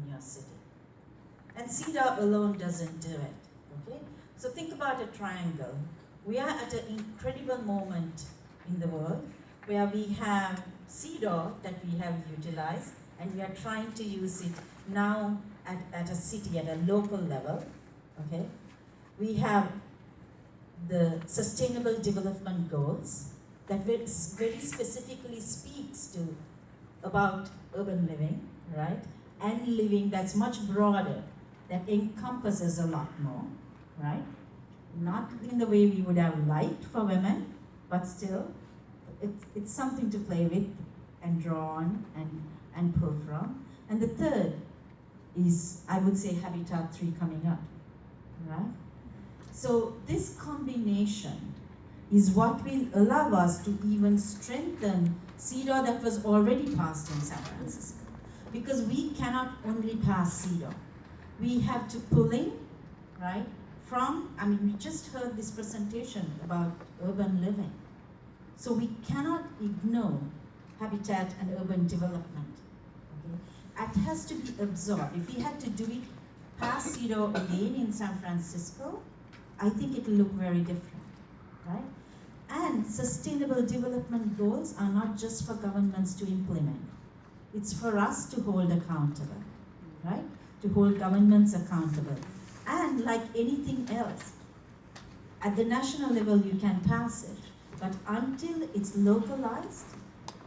in your city. And CEDAW alone doesn't do it, okay? So think about a triangle. We are at an incredible moment in the world where we have CEDAW that we have utilized, and we are trying to use it now at a city, at a local level, okay? We have the Sustainable Development Goals that very specifically speaks to about urban living, right? And living that's much broader, that encompasses a lot more, right? Not in the way we would have liked for women, but still, it's something to play with and draw on and pull from. And the third is, I would say, Habitat 3 coming up, right? So this combination is what will allow us to even strengthen CEDAW that was already passed in San Francisco. Because we cannot only pass CEDAW. We have to pull in, right, from, I mean, we just heard this presentation about urban living. So we cannot ignore habitat and urban development. Okay? It has to be absorbed. If we had to do it past CEDAW again in San Francisco, I think it will look very different, right? And sustainable development goals are not just for governments to implement. It's for us to hold accountable, right? To hold governments accountable. And like anything else, at the national level you can pass it, but until it's localized,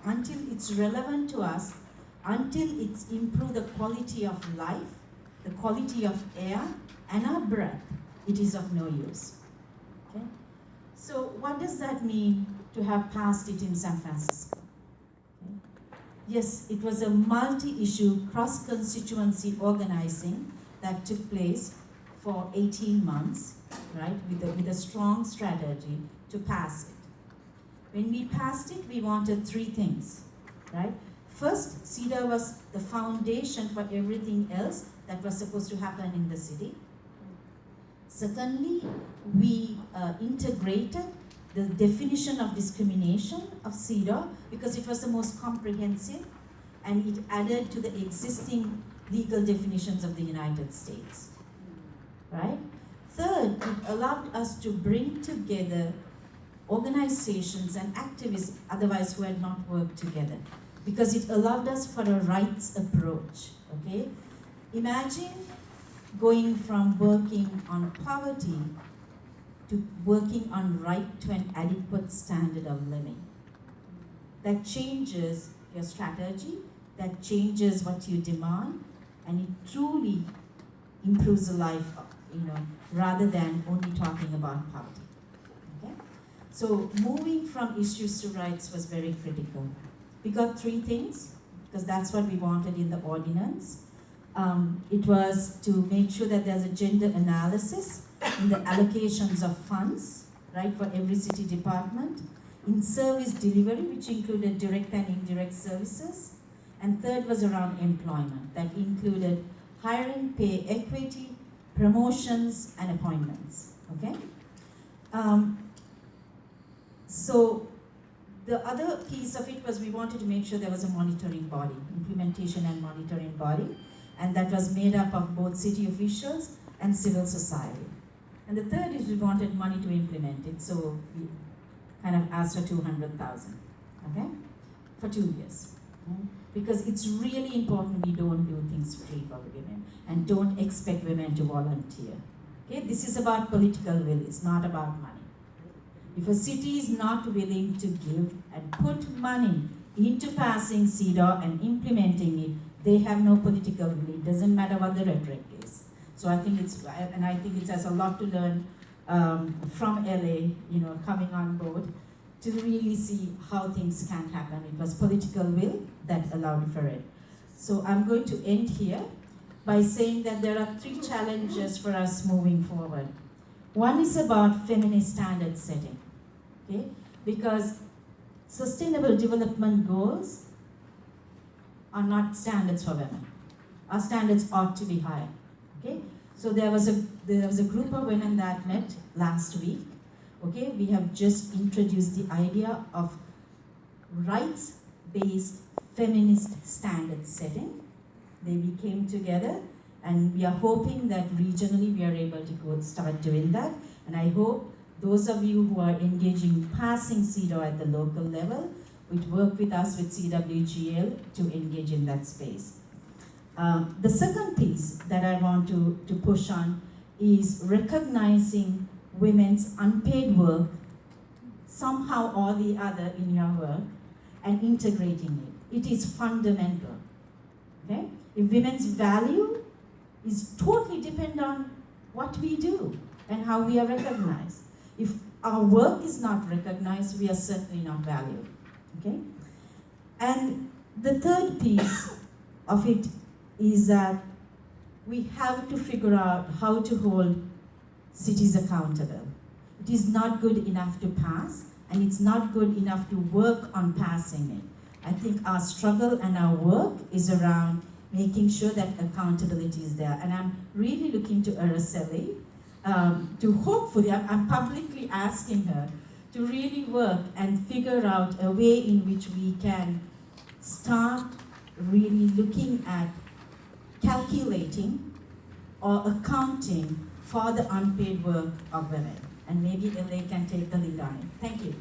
until it's relevant to us, until it's improved the quality of life, the quality of air, and our breath, it is of no use. Okay? So what does that mean to have passed it in San Francisco? Okay. Yes, it was a multi-issue, cross-constituency organizing that took place for 18 months, right, with a strong strategy to pass it. When we passed it, we wanted three things, right? First, CEDAW was the foundation for everything else that was supposed to happen in the city. Secondly, we integrated the definition of discrimination of CEDAW because it was the most comprehensive, and it added to the existing legal definitions of the United States, right? Third, it allowed us to bring together organizations and activists otherwise who had not worked together, because it allowed us for a rights approach, okay? Imagine going from working on poverty to working on right to an adequate standard of living. That changes your strategy, that changes what you demand, and it truly improves the life, rather than only talking about poverty. Okay? So moving from issues to rights was very critical. We got three things, because that's what we wanted in the ordinance. It was to make sure that there's a gender analysis in the allocations of funds, right, for every city department, in service delivery, which included direct and indirect services, and third was around employment, that included hiring, pay equity, promotions, and appointments, okay? So the other piece of it was we wanted to make sure there was a monitoring body, implementation and monitoring body, and that was made up of both city officials and civil society. And the third is we wanted money to implement it, so we kind of asked for 200,000, okay, for 2 years. Okay? Because it's really important we don't do things free for women and don't expect women to volunteer. Okay? This is about political will, it's not about money. If a city is not willing to give and put money into passing CEDAW and implementing it, they have no political will. It doesn't matter what the rhetoric is. So I think it has a lot to learn from LA, coming on board to really see how things can happen. It was political will that allowed for it. So I'm going to end here by saying that there are three challenges for us moving forward. One is about feminist standard setting, okay? Because sustainable development goals are not standards for women. Our standards ought to be higher, okay? So there was a group of women that met last week, okay? We have just introduced the idea of rights-based feminist standard setting, we came together, and we are hoping that regionally we are able to start doing that. And I hope those of you who are engaging passing CEDAW at the local level would work with us with CWGL to engage in that space. The second piece that I want to push on is recognizing women's unpaid work somehow or the other in your work and integrating it. It is fundamental. Okay? If women's value is totally dependent on what we do and how we are recognized. If our work is not recognized, we are certainly not valued. Okay? And the third piece of it is that we have to figure out how to hold cities accountable. It is not good enough to pass, and it's not good enough to work on passing it. I think our struggle and our work is around making sure that accountability is there. And I'm really looking to Araceli to hopefully, I'm publicly asking her to really work and figure out a way in which we can start really looking at calculating or accounting for the unpaid work of women. And maybe LA can take the lead on it. Thank you.